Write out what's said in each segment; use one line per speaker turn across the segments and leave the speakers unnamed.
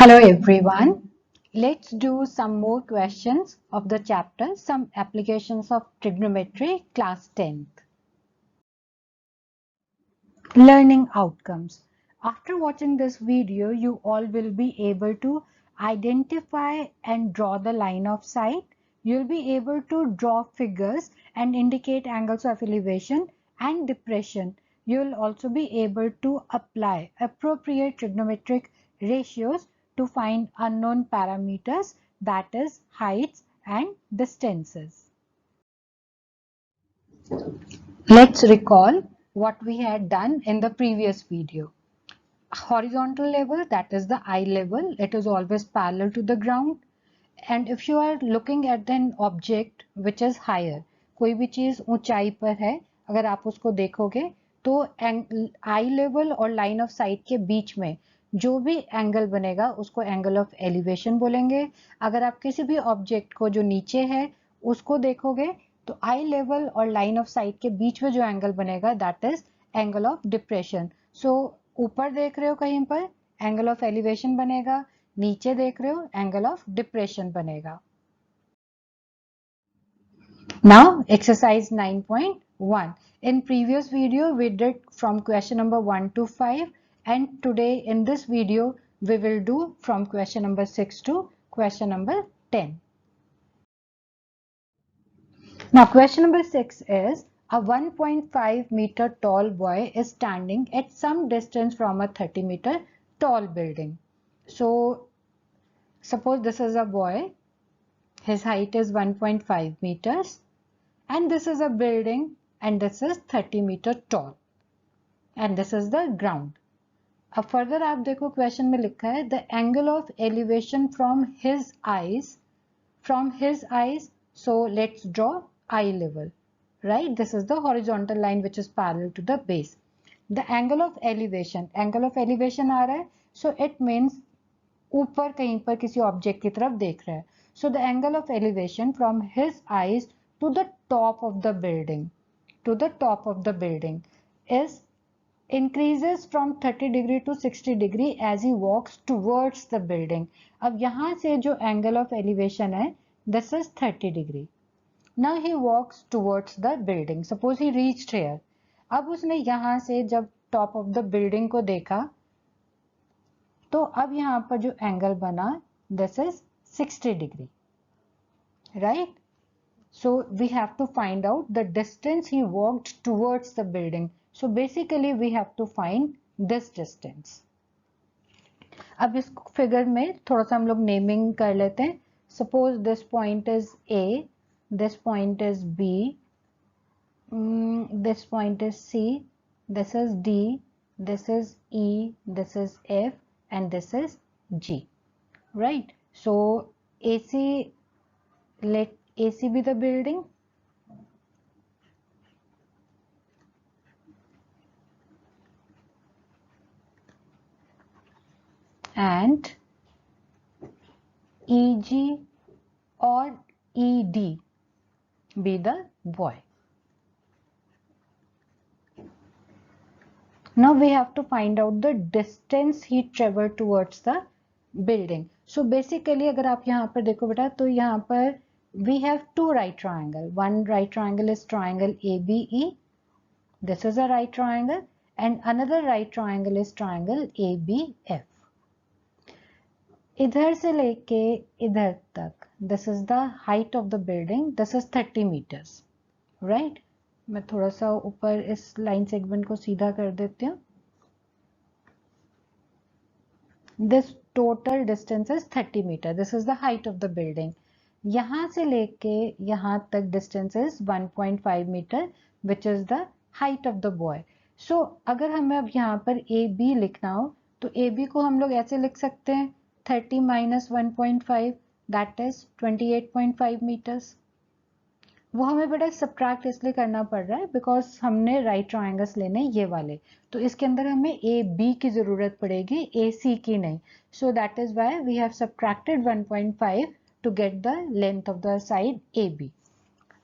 Hello everyone. Let's do some more questions of the chapter, some applications of trigonometry, class 10th. Learning outcomes. After watching this video, you all will be able to identify and draw the line of sight. You'll be able to draw figures and indicate angles of elevation and depression. You'll also be able to apply appropriate trigonometric ratios to find unknown parameters, that is heights and distances. Let's recall what we had done in the previous video. Horizontal level, that is the eye level, it is always parallel to the ground. And if you are looking at an object which is higher, कोई भी चीज ऊंचाई पर है, अगर आप उसको देखोगे तो आई लेवल और लाइन ऑफ साइट के बीच में जो भी एंगल बनेगा उसको एंगल ऑफ एलिवेशन बोलेंगे. अगर आप किसी भी ऑब्जेक्ट को जो नीचे है उसको देखोगे तो आई लेवल और लाइन ऑफ साइट के बीच में जो एंगल बनेगा that is angle of depression. So ऊपर देख रहे हो कहीं पर एंगल ऑफ एलिवेशन बनेगा, नीचे देख रहे हो एंगल ऑफ डिप्रेशन बनेगा. Now exercise 9.1. In previous video we did from question number 1 to 5 and today in this video we will do from question number 6 to question number 10. Now question number 6 is a 1.5 meter tall boy is standing at some distance from a 30 meter tall building. So suppose this is a boy, his height is 1.5 meters and this is a building and this is 30 meter tall and this is the ground. अब further आप देखो question में लिखा है the angle of elevation from his eyes, so let's draw eye level, right? This is the horizontal line which is parallel to the base. The angle of elevation आ रहा है, so it means ऊपर कहीं पर किसी object की तरफ देख रहा है. So the angle of elevation from his eyes to the top of the building is increases from 30 degree to 60 degree as he walks towards the building. अब यहाँ से जो angle of elevation है this is 30 degree. Now he walks towards the building. Suppose he reached here. अब उसने यहाँ से जब top of the building को देखा तो अब यहाँ पर जो एंगल बना this is 60 degree, right? So we have to find out the distance he walked towards the building. So basically we have to find this distance. अब इस फिगर में थोड़ा सा हम लोग नेमिंग कर लेते हैं. Suppose this point is A, this point is B, this point is C, this is D, this is E, this is F and this is G, right? So AC, let AC be the building. And EG or ED be the boy. Now we have to find out the distance he traveled towards the building. So basically अगर आप यहाँ पर देखो बेटा तो यहाँ पर we have two right triangle. One right triangle is triangle ABE. This is a right triangle and another right triangle is triangle ABF. इधर से लेके इधर तक this is the height of the building. This is 30 meters, right? मैं थोड़ा सा ऊपर इस लाइन सेगमेंट को सीधा कर देती हूँ. This total distance is 30 meter. This is the height of the building. यहाँ से लेके यहाँ तक distance is 1.5 meter, which is the height of the boy. So अगर हमें अब यहाँ पर AB लिखना हो तो AB को हम लोग ऐसे लिख सकते हैं 30 minus 1.5 that is 28.5 meters. वो हमें बेटा सब्ट्रैक्ट इसलिए करना पड़ रहा है बिकॉज हमने राइट ट्राइंगल्स लेने ये वाले, तो इसके अंदर हमें ए बी की जरूरत पड़ेगी ए सी की नहीं. So that is why we have subtracted 1.5 to get the length of the side A B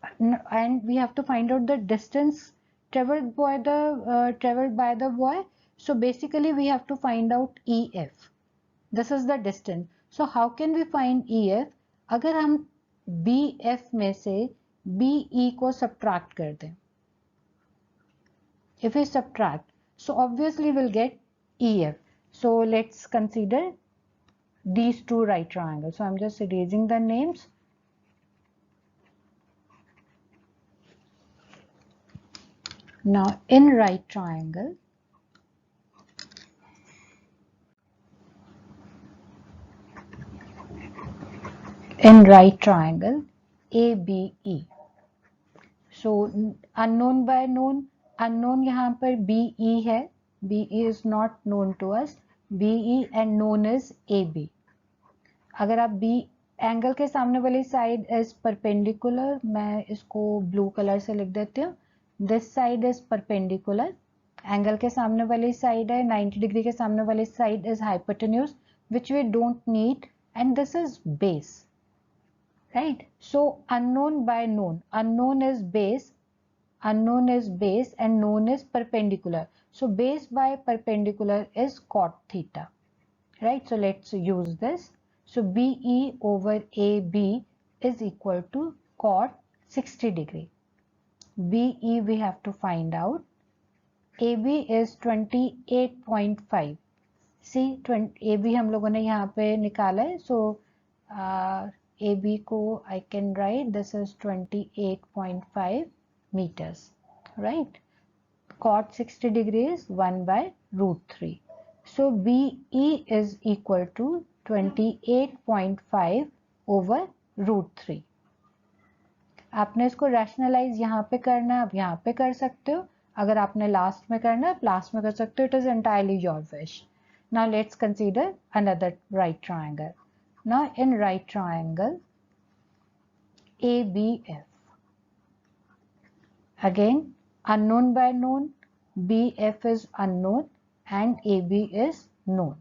and we have to find out the distance traveled by the boy. So basically we have to find out EF. This is the distance. So how can we find EF? अगर हम BF में से BE को subtract कर दें, if we subtract, so obviously we'll get EF. So let's consider these two right triangles. So I'm just erasing the names. Now in right triangle, ABE. So unknown by known, unknown यहाँ पर BE है, BE is not known to us, BE and known is AB. अगर आप B angle के सामने वाली side is perpendicular, मैं इसको ब्लू कलर से लिख देती हूँ, this side is perpendicular, angle के सामने वाली साइड है 90 डिग्री के सामने वाली side is hypotenuse which we don't need, and this is base, right? So unknown by known, unknown is base and known is perpendicular. So base by perpendicular is cot theta, right? So let's use this. So BE over AB is equal to cot 60 degree. BE we have to find out. AB is 28.5. See, AB हम लोगों ने यहाँ पे निकाला है. So AB को I can write this is 28.5 meters, right? Cot 60 degree is 1 by root 3. So BE is equal to 28.5 over root 3. आपने इसको रैशनलाइज यहाँ पे करना है, आप यहाँ पे कर सकते हो, अगर आपने लास्ट में करना है लास्ट में कर सकते हो. It is entirely your wish. Now let's consider another right triangle. Now in right triangle ABF, again unknown by known, BF is unknown and AB is known.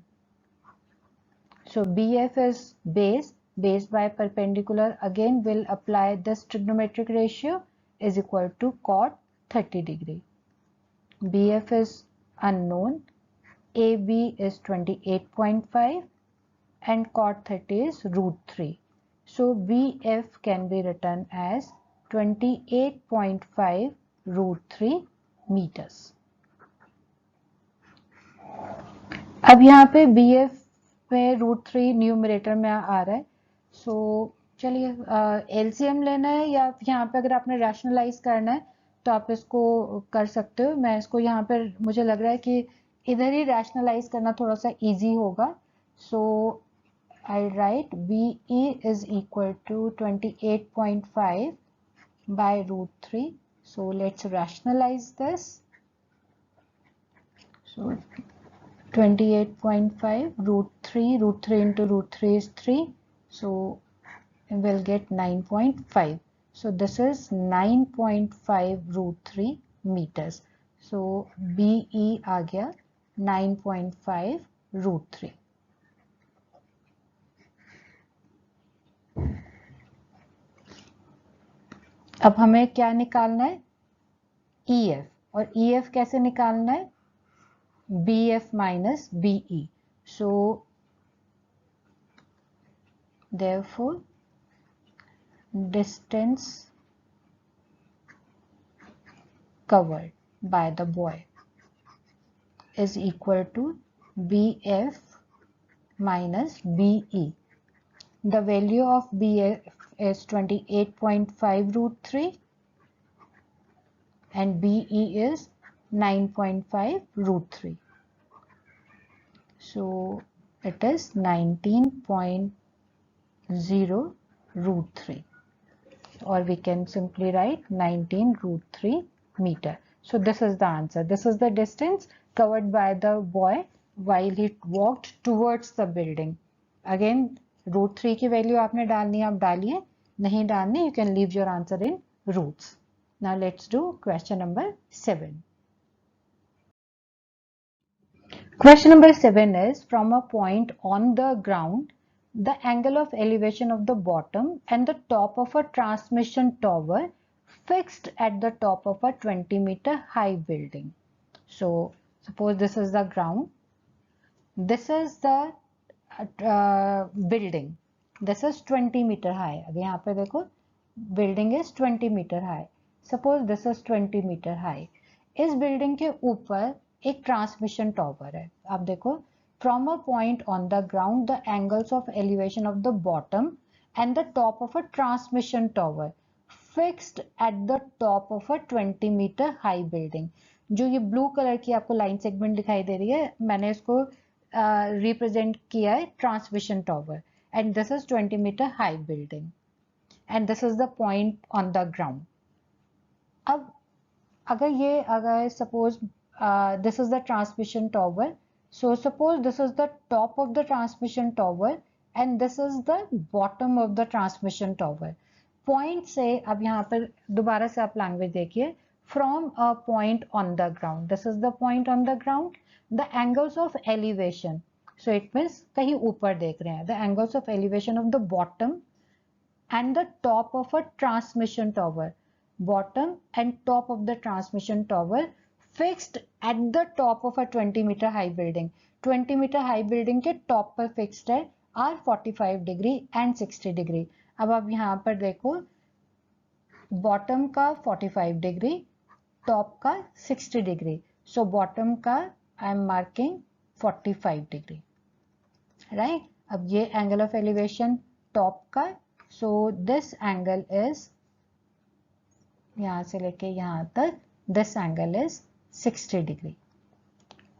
So BF is base, base by perpendicular, again will apply this trigonometric ratio is equal to cot 30 degree. BF is unknown, AB is 28.5 and cot 30 is root 3. So BF can be written as 28.5 root 3 meters. अब यहाँ पे BF में root 3 numerator में आ रहा है. So चलिए LCM लेना है या यहाँ पे अगर आपने रैशनलाइज करना है तो आप इसको कर सकते हो. मैं इसको यहाँ पे मुझे लग रहा है कि इधर ही रैशनलाइज करना थोड़ा सा इजी होगा. So I'll write BE is equal to 28.5 by root 3. So let's rationalize this. So 28.5 root 3 into root 3 is 3. So we'll get 9.5. So this is 9.5 root 3 meters. So BE आ गया 9.5 root 3. अब हमें क्या निकालना है? EF. और EF कैसे निकालना है? BF minus BE. So therefore distance covered by the boy is equal to BF minus BE. The value of BF is 28.5 root 3 and BE is 9.5 root 3. So it is 19.0 root 3, or we can simply write 19 root 3 meter. So this is the answer. This is the distance covered by the boy while he walked towards the building. Again root 3 की value आपने डालनी है, आप डालिए, नहीं डालनी you can leave your answer in roots. Now let's do question number 7. Question number 7 is, from a point on the ground, the angle of elevation of the bottom and the top of a transmission tower fixed at the top of a 20-meter high building. So suppose this is the ground, this is the building. This is 20 meter high. अब यहाँ पे देखो building is 20 meter high. Suppose this is 20 meter high. इस building के ऊपर एक transmission tower है. आप देखो from a point on the ground, the angles of elevation of the bottom and the top of a transmission tower fixed at the top of a 20 meter high building. जो ये blue colour की आपको line segment दिखाई दे रही है, मैंने इसको represent किया है transmission tower, and this is 20 metre high building and this is the point on the ground. अब अगर suppose this is the transmission tower, so suppose this is the top of the transmission tower and this is the bottom of the transmission tower. Point से अब यहाँ पर दोबारा से आप language देखिए, from a point on the ground, this is the point on the ground, the angles of elevation, so it means कहीं ऊपर देख रहे हैं, the angles of elevation of the bottom and the top of a transmission tower, bottom and top of the transmission tower fixed at the top of a 20 meter high building. 20 meter high building के top पर fixed है are 45 degree and 60 degree. अब आप यहाँ पर देखो bottom का 45 degree, top का 60 degree. So bottom का I am marking 45 degree. Right? अब ये angle of elevation top का, so this angle is यहाँ से लेके यहाँ तक, this angle is 60 degree.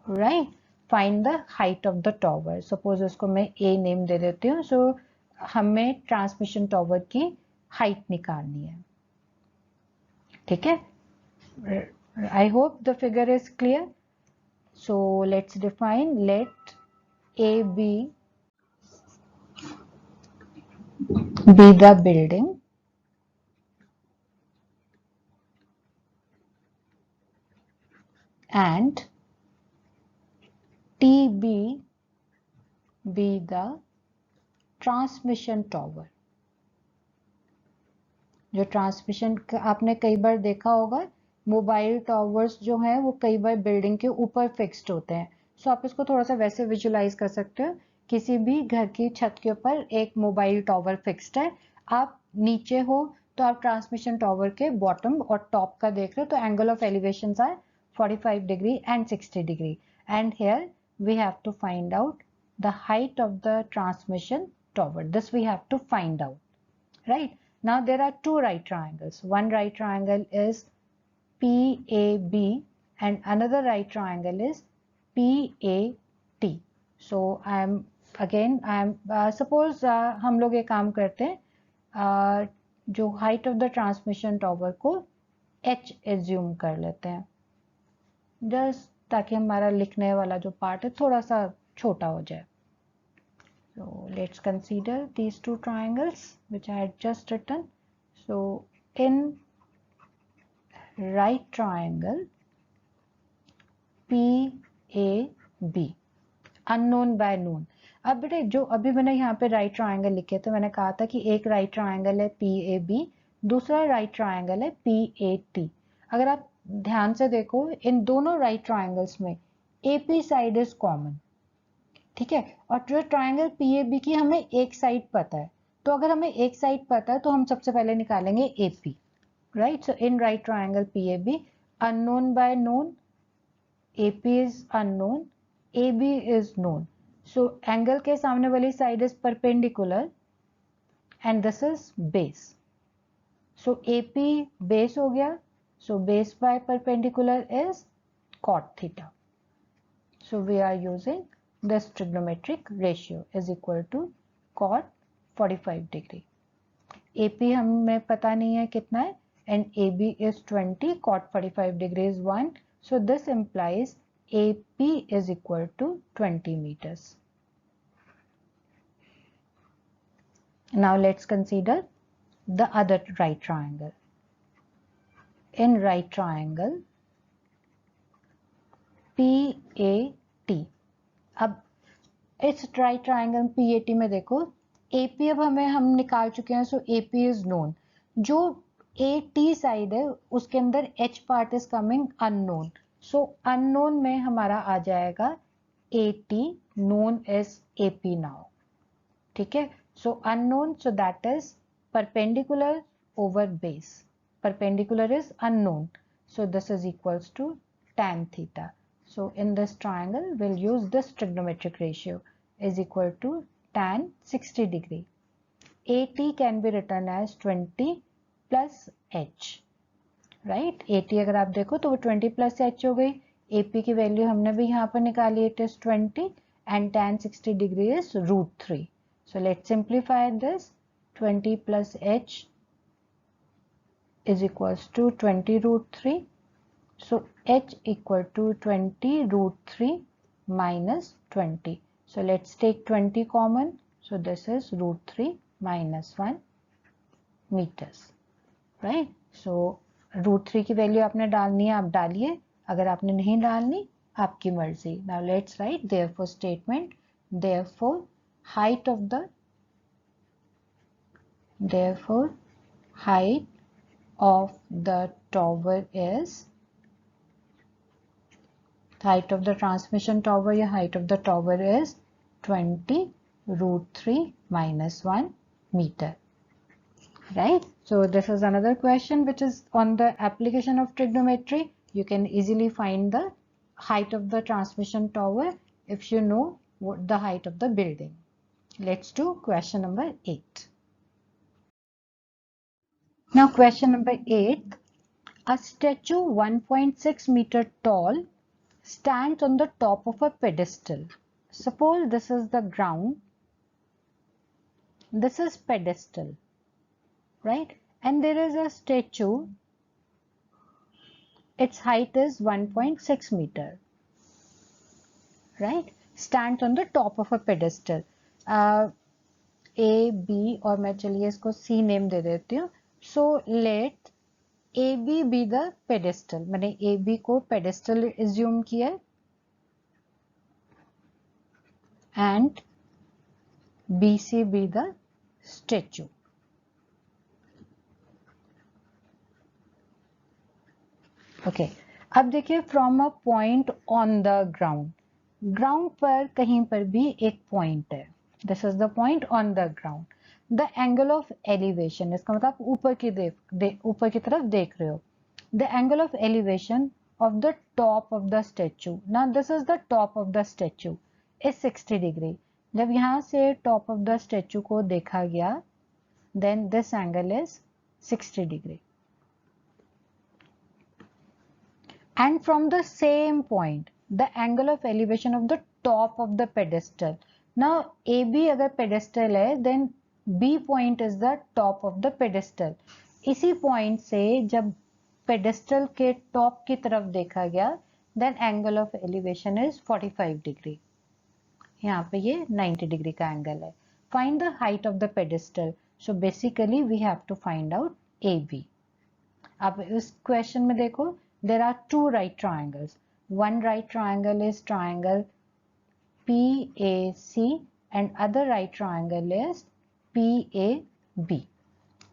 Right? Find the height of the tower. Suppose उसको मैं A name दे देती हूँ. So हमें transmission tower की height निकालनी है. ठीक है? I hope the figure is clear. So let's define. Let A be the building and TB be the transmission tower. जो ट्रांसमिशन आपने कई बार देखा होगा, मोबाइल टॉवर्स जो हैं वो कई बार बिल्डिंग के ऊपर फिक्स्ड होते हैं. सो आप इसको थोड़ा सा वैसे विजुलाइज कर सकते हो, किसी भी घर की छत के ऊपर एक मोबाइल टॉवर फिक्स्ड है, आप नीचे हो तो आप ट्रांसमिशन टॉवर के बॉटम और टॉप का देख रहे हो, तो angle of elevation are 45 degree and 60 degree, and here we have to find out the height of the transmission tower. This we have to find out. Right? Now there are two right triangles. One right triangle is PAB and another right triangle is PAT. So I am suppose हम लोग ये काम करते हैं, जो height of the transmission tower को H assume कर लेते हैं, जस्ट ताकि हमारा लिखने वाला जो पार्ट है थोड़ा सा छोटा हो जाए. So let's consider these two triangles which I had just written. So in right triangle PAB, unknown by known. अब बेटे जो अभी मैंने यहाँ पे राइट ट्राइंगल लिखे थे, मैंने कहा था कि एक राइट ट्राइंगल है PAB, दूसरा राइट ट्राइंगल है PAT. अगर आप ध्यान से देखो, इन दोनों राइट ट्राइंगल्स में AP साइड इज कॉमन. ठीक है, और जो ट्राइंगल PAB की हमें एक साइड पता है, तो अगर हमें एक साइड पता है तो हम सबसे पहले निकालेंगे AP. Right? So in right triangle PAB, unknown by known, AP is unknown, AB is known. So angle के सामने वाली side is perpendicular and this is base. So AP base हो गया. So base by perpendicular is cot theta. So we are using this trigonometric ratio is equal to cot 45 degree. AP हमें पता नहीं है कितना है, and AB is 20, cot 45 degree is 1. So this implies AP is equal to 20 meters. Now let's consider the other right triangle. In right triangle PAT, अब इस right triangle PAT में देखो AP अब हम निकाल चुके हैं. सो AP इज नोन. जो AT साइड है उसके अंदर H part is coming unknown. So unknown में हमारा आ जाएगा AT known as AP now. ठीक है, so unknown, so that is perpendicular over base. Perpendicular is unknown, so this is equals to tan theta. So in this triangle we'll use this trigonometric ratio is equal to tan 60 degree. AT can be written as 20 plus h, right? AT अगर आप देखो तो वो 20 plus h हो गई. AP की value हमने भी यहाँ पर निकाली, it is 20 and tan 60 degree is √3. So let's simplify this. 20 plus h is equals to 20 √3. So h equal to 20 √3 minus 20. So let's take 20 common. So this is √3 minus 1 meters, right? So √3 की value आपने डालनी है, आप डालिए. अगर आपने नहीं डालनी, आपकी मर्जी. Now let's write therefore statement. Therefore height of the tower is, height of the transmission tower या height of the tower is 20 √3 minus 1 meter. Right? So this is another question which is on the application of trigonometry. You can easily find the height of the transmission tower if you know what the height of the building. Let's do question number 8. Now question number 8. A statue 1.6 meter tall stands on the top of a pedestal. Suppose this is the ground. This is pedestal. Right, and there is a statue, its height is 1.6 meter, right, stands on the top of a pedestal. A, B और मैं चलिए इसको C name दे देती हूँ. So let AB be the pedestal. मैंने AB को pedestal assume किया and BC be the statue. Okay अब देखिए from a point on the ground, ground पर कहीं पर भी एक पॉइंट है. This is the point on the ground. The angle of elevation, इसका मतलब ऊपर की तरफ देख रहे हो. The angle of elevation of the top of the statue, now this is the top of the statue, is 60 degree. जब यहाँ से टॉप ऑफ द स्टेचू को देखा गया, then this angle is 60 degree. And from the same point, the angle of elevation of the top of the pedestal. Now AB अगर pedestal है, then B point is the top of the pedestal. इसी point से जब pedestal के top की तरफ देखा गया, then angle of elevation is 45 degree. यहाँ पे ये 90 degree का angle है. Find the height of the pedestal. So basically we have to find out AB. अब इस question में देखो, there are two right triangles. One right triangle is triangle PAC and other right triangle is PAB.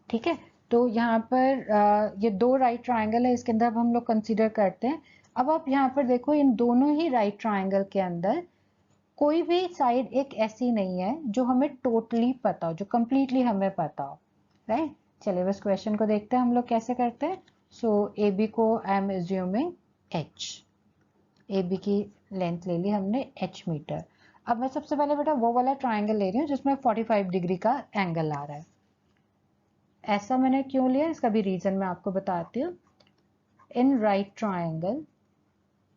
ठीक है, तो यहाँ पर ये दो right triangle है, इसके अंदर हम लोग consider करते हैं. अब आप यहाँ पर देखो, इन दोनों ही right triangle के अंदर कोई भी side एक ऐसी नहीं है जो हमें totally पता हो, जो completely हमें पता हो. Right? चलिए बस question को देखते हैं हम लोग कैसे करते हैं. So AB को I am assuming H. AB की लेंथ ले ली हमने H मीटर. अब मैं सबसे पहले बेटा वो वाला ट्राइंगल ले रही हूँ जिसमें 45 डिग्री का एंगल आ रहा है. ऐसा मैंने क्यों लिया, इसका भी रीजन मैं आपको बताती हूँ. In right triangle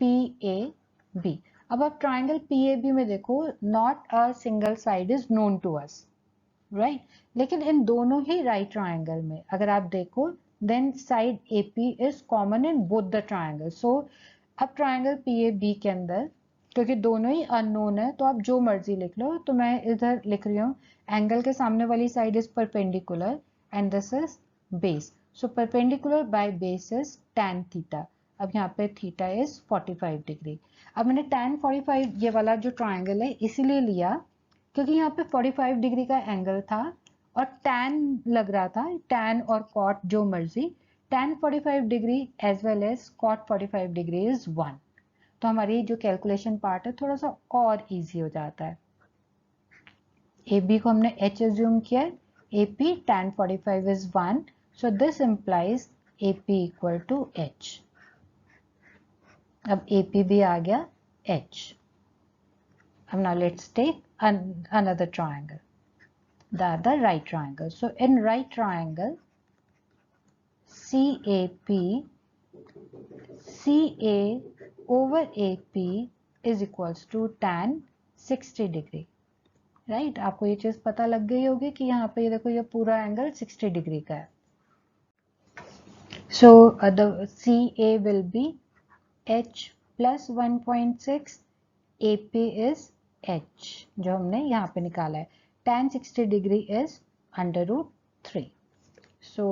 PAB. अब आप ट्राइंगल PAB में देखो, not a single side is known to us, right. लेकिन इन दोनों ही राइट ट्राइंगल में अगर आप देखो, then side AP is common in both the triangles. So अब triangle PAB के अंदर क्योंकि दोनों ही अननोन है, तो आप जो मर्जी लिख लो. तो मैं इधर लिख रही हूँ एंगल के सामने वाली side is perpendicular and this is base. So perpendicular by base is tan theta. अब यहाँ पे थीटा इज 45 डिग्री. अब मैंने tan 45 ये वाला जो ट्राइंगल है इसीलिए लिया क्योंकि यहाँ पे 45 डिग्री का एंगल था और tan लग रहा था, tan और cot जो मर्जी. tan 45 degree as well as cot 45 degree is 1. तो हमारी जो कैलकुलेशन पार्ट है थोड़ा सा और इजी हो जाता है। ए बी को हमने h एज्यूम किया है, A P tan 45 is 1, so this implies A P equal to h। अब ए पी भी आ गया h। अब now let's take another triangle, the other right triangle. So in right triangle CAP, CA over AP is equals to tan 60 degree, right आपको ये चीज पता लग गई होगी कि यहाँ पे ये देखो ये पूरा एंगल 60 डिग्री का है। So the CA will be h plus 1.6, AP is h जो हमने यहाँ पे निकाला है। tan 60 degree is under root 3. So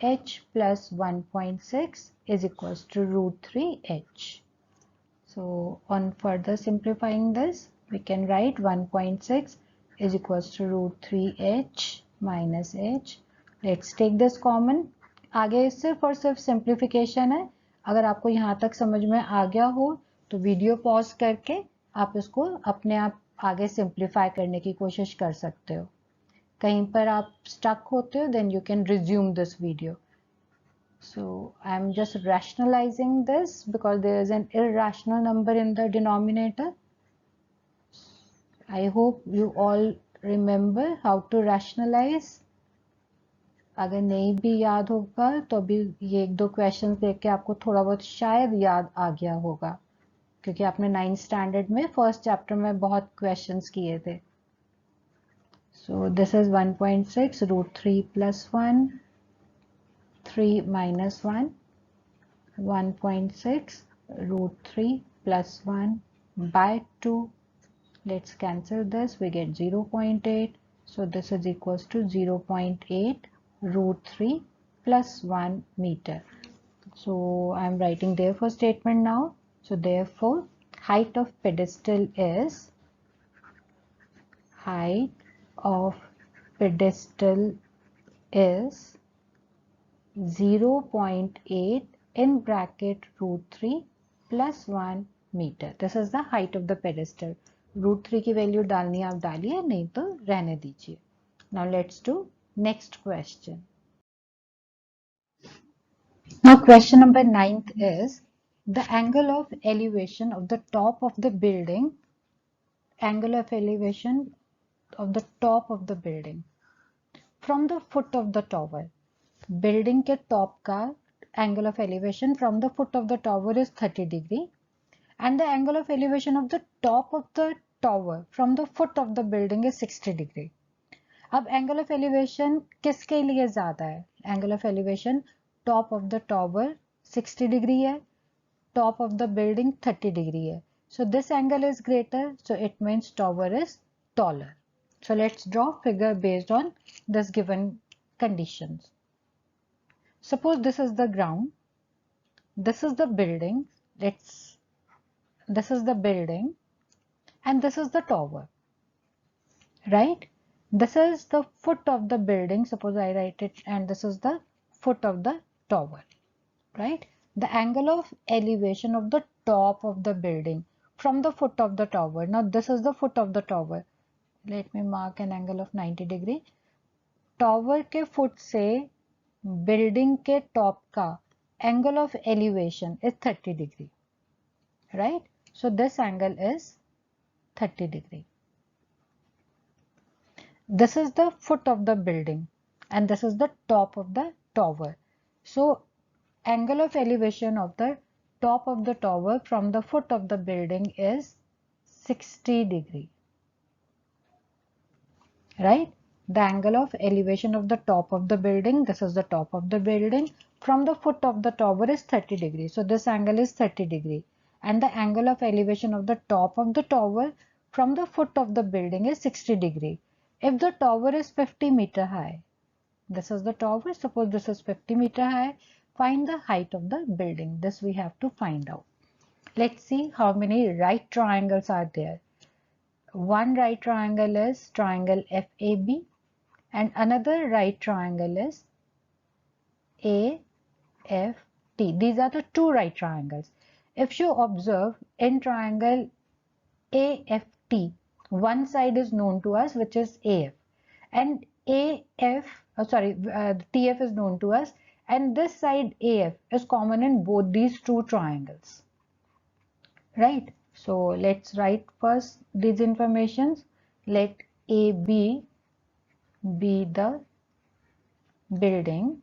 h plus 1.6 is equals to root 3h. So on further simplifying this, we can write 1.6 is equals to root 3h minus h. Let's take this common. आगे सिर्फ और सिर्फ simplification है। अगर आपको यहाँ तक समझ में आ गया हो तो वीडियो पॉज करके आप इसको अपने आप आगे सिंप्लीफाई करने की कोशिश कर सकते हो। कहीं पर आप स्टक होते हो then you can resume this video. So I am just rationalizing this because there is an irrational number in the denominator. I hope you all remember how to rationalize. अगर नहीं भी याद होगा तो अभी ये एक दो क्वेश्चंस देख के आपको थोड़ा बहुत शायद याद आ गया होगा, क्योंकि आपने 9th स्टैंडर्ड में फर्स्ट चैप्टर में बहुत क्वेश्चंस किए थे। So this is 1.6 root 3 plus 1, 3 minus 1, 1.6 root 3 plus 1 by 2. Let's cancel this, we get 0.8. So this is equals to 0.8 root 3 plus 1 meter. So I am writing therefore statement now. So therefore height of pedestal is, height of pedestal is 0.8 in bracket root 3 plus 1 meter. This is the height of the pedestal. root 3 की value डालनी आप डालिए, नहीं तो रहने दीजिए। Now let's do next question. Now question number 9th is the angle of elevation of the top of the building, angle of elevation of the top of the building from the foot of the tower. Building के top का angle of elevation from the foot of the tower is 30 degree and the angle of elevation of the top of the tower from the foot of the building is 60 degree. अब angle of elevation किसके लिए ज्यादा है? Angle of elevation top of the tower 60 degree है, top of the building 30 degree है। So this angle is greater, so it means tower is taller. So let's draw figure based on this given conditions. Suppose this is the ground, this is the building, this is the building and this is the tower, right? This is the foot of the building, suppose I write it, and this is the foot of the tower, right? The angle of elevation of the top of the building from the foot of the tower. Now this is the foot of the tower. Let me mark an angle of 90 degree. Tower के foot से building के top का angle of elevation is 30 degree, right? So this angle is 30 degree. This is the foot of the building and this is the top of the tower. So angle of elevation of the top of the tower from the foot of the building is 60 degree, right? The angle of elevation of the top of the building, this is the top of the building, from the foot of the tower is 30 degree. So this angle is 30 degree and the angle of elevation of the top of the tower from the foot of the building is 60 degree. If the tower is 50 meter high, this is the tower, suppose this is 50 meter high, find the height of the building. This we have to find out. Let's see how many right triangles are there. One right triangle is triangle FAB and another right triangle is AFT. These are the two right triangles. If you observe in triangle AFT, one side is known to us, which is AF, and TF is known to us, and this side AF is common in both these two triangles, right? So let's write first these informations. Let AB be the building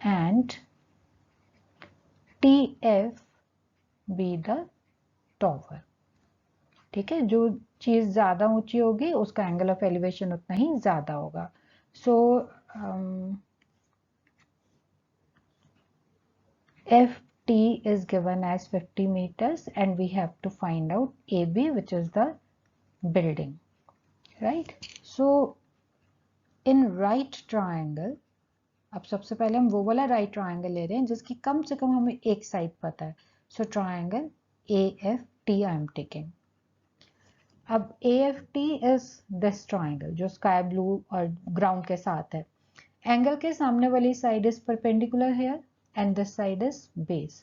and TF be the tower. ठीक है, जो चीज ज्यादा ऊंची होगी उसका angle of elevation उतना ही ज्यादा होगा. सो FT is given as 50 meters and we have to find out AB, which is the building, right? So in right triangle, अब सबसे पहले हम वो वाला राइट ट्राइंगल ले रहे हैं जिसकी कम से कम हमें एक साइड पता है. So triangle AFT I am taking. अब AFT इज दिस ट्राइंगल जो स्काई ब्लू और ग्राउंड के साथ है. एंगल के सामने वाली side is perpendicular here and this side is base.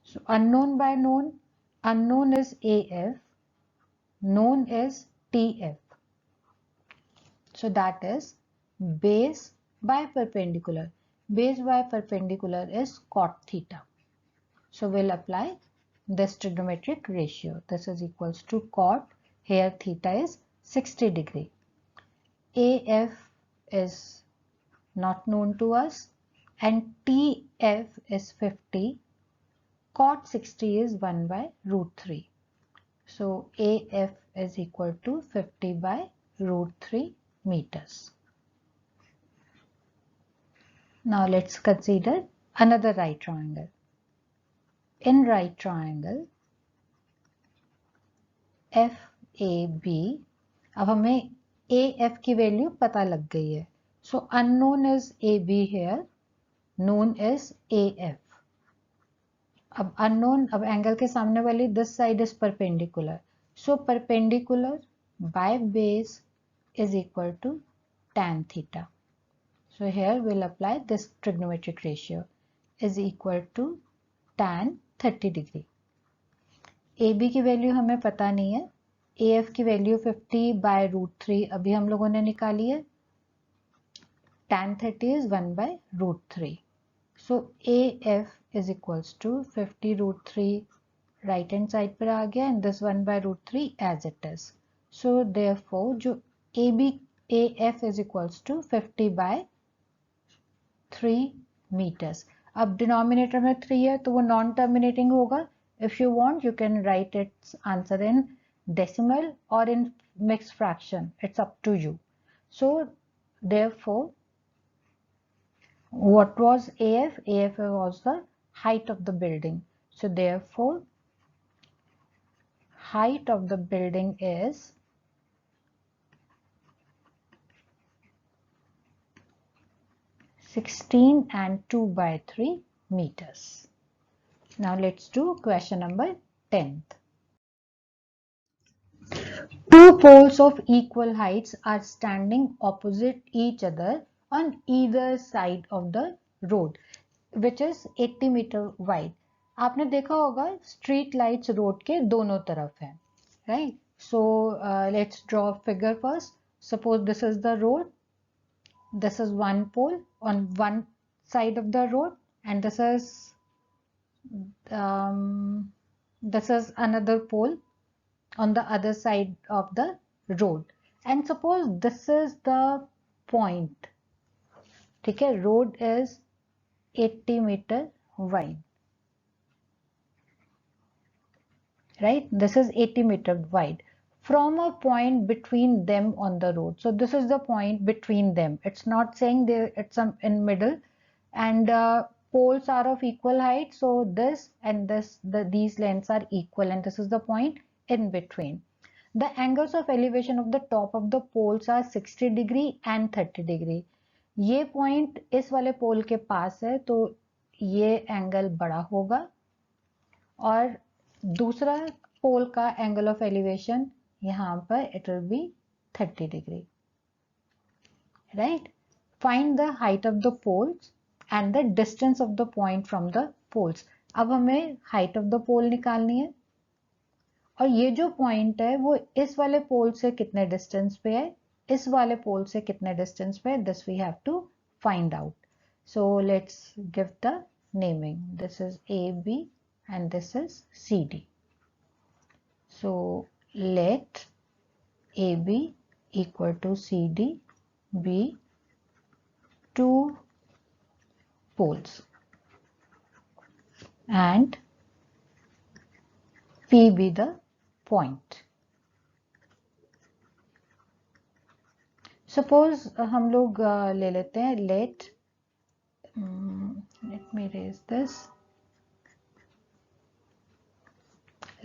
So unknown by known, unknown is AF, known is TF. So that is base by perpendicular. Base by perpendicular is cot theta. So we'll apply this trigonometric ratio. This is equals to cot, here theta is 60 degree. AF is not known to us and TF is 50. Cot 60 is 1 by root 3. So AF is equal to 50 by root 3 meters. Now let's consider another right triangle. In right triangle FAB, अब हमें AF की value पता लग गई है. So unknown is AB here, known is AF. अब unknown, अब angle के सामने वाली this side is perpendicular. So perpendicular by base is equal to tan theta. So here we'll apply this trigonometric ratio is equal to tan 30 degree. AB की value हमें पता नहीं है. AF की वैल्यू 50 by root 3 अभी हम लोगों ने निकाली है. Tan 30 is 1 by root 3. So AF is equals to 50 root 3 right hand side पर आ गया and this 1 by root 3 as it is. So therefore जो AF is equals to 50 by 3 meters. अब denominator में 3 है तो वो non terminating होगा. If you want you can write its answer in decimal or in mixed fraction. It's up to you. So therefore what was AF? AF was the height of the building. So therefore height of the building is 16 and 2 by 3 meters. Now let's do question number 10th. Two poles of equal heights are standing opposite each other on either side of the road, which is 80 meter wide. आपने देखा होगा street lights road के दोनों तरफ है, right? So let's draw a figure first. Suppose this is the road. This is one pole on one side of the road, and this is another pole on the other side of the road. And suppose this is the point. ठीक है, road is 80 meter wide, right? This is 80 meter wide from a point between them on the road. So this is the point between them. It's not saying it's in middle, and poles are of equal height. So this and these lengths are equal, and this is the point in between. The angles of elevation of the top of the poles are 60 degree and 30 degree. ये point इस वाले पोल के पास है तो ये angle बड़ा होगा और दूसरा पोल का एंगल ऑफ एलिवेशन यहाँ पर it will be 30 degree, right? Find the height of the poles and the distance of the point from the poles. अब हमें height of the pole निकालनी है और ये जो पॉइंट है वो इस वाले पोल से कितने डिस्टेंस पे है, इस वाले पोल से कितने डिस्टेंस पे है, this we have to find out. So let's give the naming. This is AB and this is CD. So let AB equal to CD be two poles and P be the point. Suppose हम लोग ले लेते हैं let me erase this.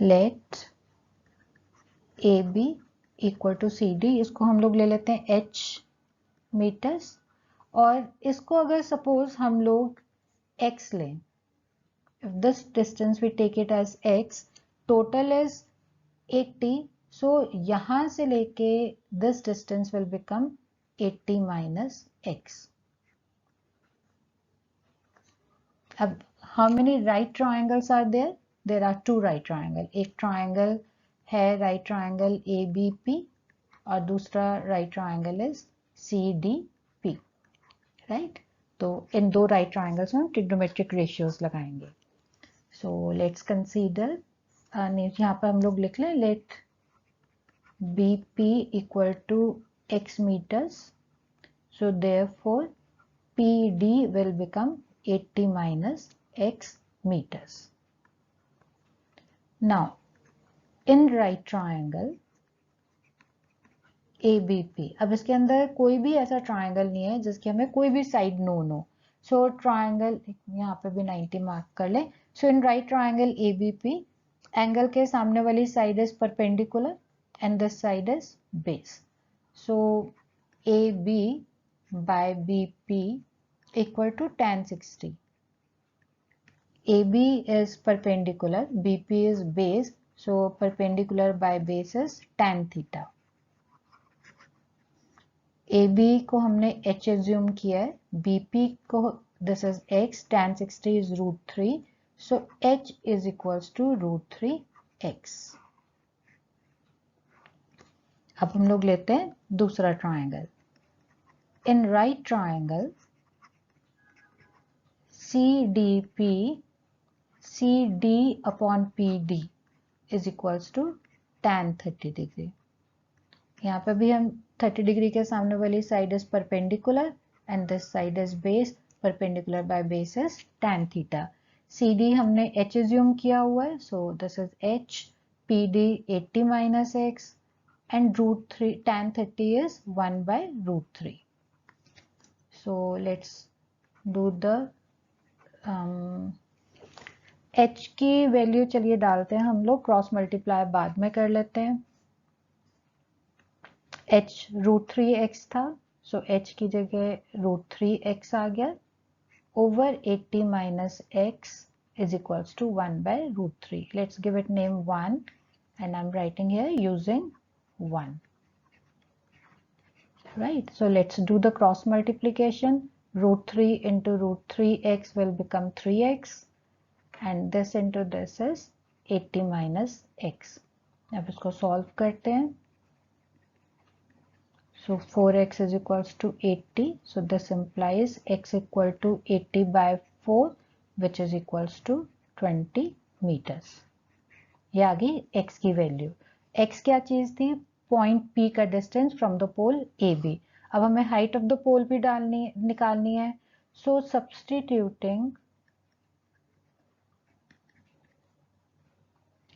Let AB equal to CD. इसको हम लोग ले लेते हैं H मीटर्स और इसको अगर सपोज हम लोग X लें, if this distance we take it as X, total is 80. So यहाँ से लेके this distance will become 80 minus X. अब how many right triangles are there? There are two right triangles. एक triangle है right triangle ABP और दूसरा right triangle is CDP, right? तो इन दो right triangles में हम trigonometric ratios लगाएंगे. So let's consider, यहाँ पर हम लोग लिख लें let BP equal to X meters. So therefore PD will become 80 minus X meters. Now in right triangle ABP, अब इसके अंदर कोई भी ऐसा ट्राइंगल नहीं है जिसके हमें कोई भी साइड नोन हो. सो ट्राइंगल यहाँ पे भी 90 मार्क कर ले. So in right triangle ABP, angle के सामने वाली side is perpendicular and this side is base. So AB by BP equal to tan 60. AB is perpendicular, BP is base, so perpendicular by base is tan theta. AB को हमने H assume किया है, BP को this is X, tan 60 is √3, so H is equals to √3X. अब हम लोग लेते हैं दूसरा triangle. In right triangle CDP, CD upon PD is equals to tan 30 degree. यहाँ पे भी हम 30 डिग्री के सामने वाली side is perpendicular and this side is base, perpendicular by base is tan theta. CD हमने H assume किया हुआ है, so this is H. PD 80 minus X and √3 tan 30 is 1 by √3. So let's do the H की value चलिए डालते हैं हम लोग, क्रॉस मल्टीप्लाई बाद में कर लेते हैं. H √3X था, सो H की जगह √3X आ गया over 80 minus X is equals to 1 by √3. Let's give it name 1 and I'm writing here using 1. Right, so let's do the cross multiplication. √3 into √3X will become 3X and this into this is 80 minus X. अब इसको solve करते हैं. So 4X is equals to 80. So this implies X equal to 80 by 4 which is equals to 20 meters. ये आ गई X की value. X क्या चीज थी? पॉइंट P का distance from the pole AB. अब हमें हाइट ऑफ द पोल भी निकालनी है. So substituting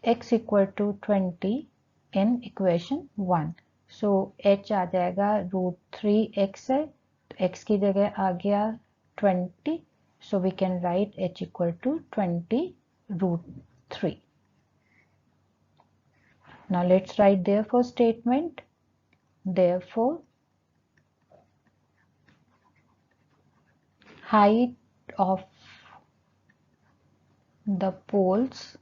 X equal to 20 in equation 1. So H आ जाएगा √3X है, तो X की जगह आ गया 20. So we can write H equal to 20 √3. Now let's write therefore statement. Therefore height of the poles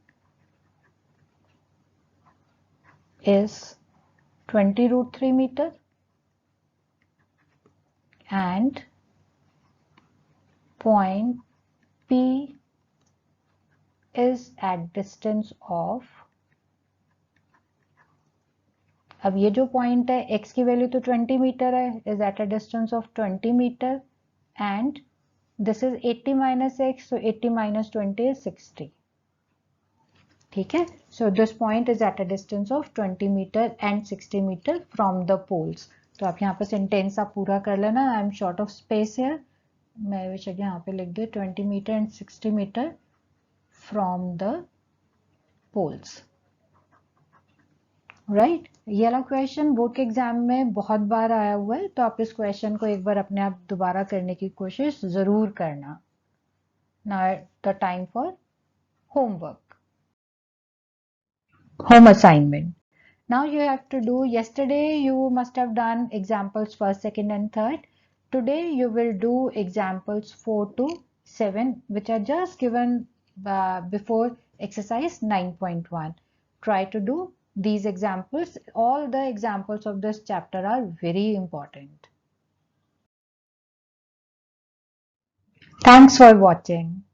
is 20 √3 meter and point P is at distance of, अब ये जो पॉइंट है x की वैल्यू तो 20 मीटर है, is at a distance of 20 metre and this is 80 minus x, so 80 minus 20 is 60. ठीक है, so this point is at a distance of 20 meter and 60 meter from the poles. तो आप यहाँ पर sentence आप पूरा कर लेना. I am short of space है, मैं बेशक यहाँ पे लिख दे 20 metre and 60 metre from the poles. Right, ये वाला क्वेश्चन बोर्ड के एग्जाम में बहुत बार आया हुआ है, तो आप इस क्वेश्चन को एक बार अपने आप दोबारा करने की कोशिश जरूर करना. Now the time for homework, home assignment. Now you have to do, yesterday you must have done examples first, second and third. Today you will do examples 4 to 7 which are just given before exercise 9.1. Try to do these examples. All the examples of this chapter are very important. Thanks for watching.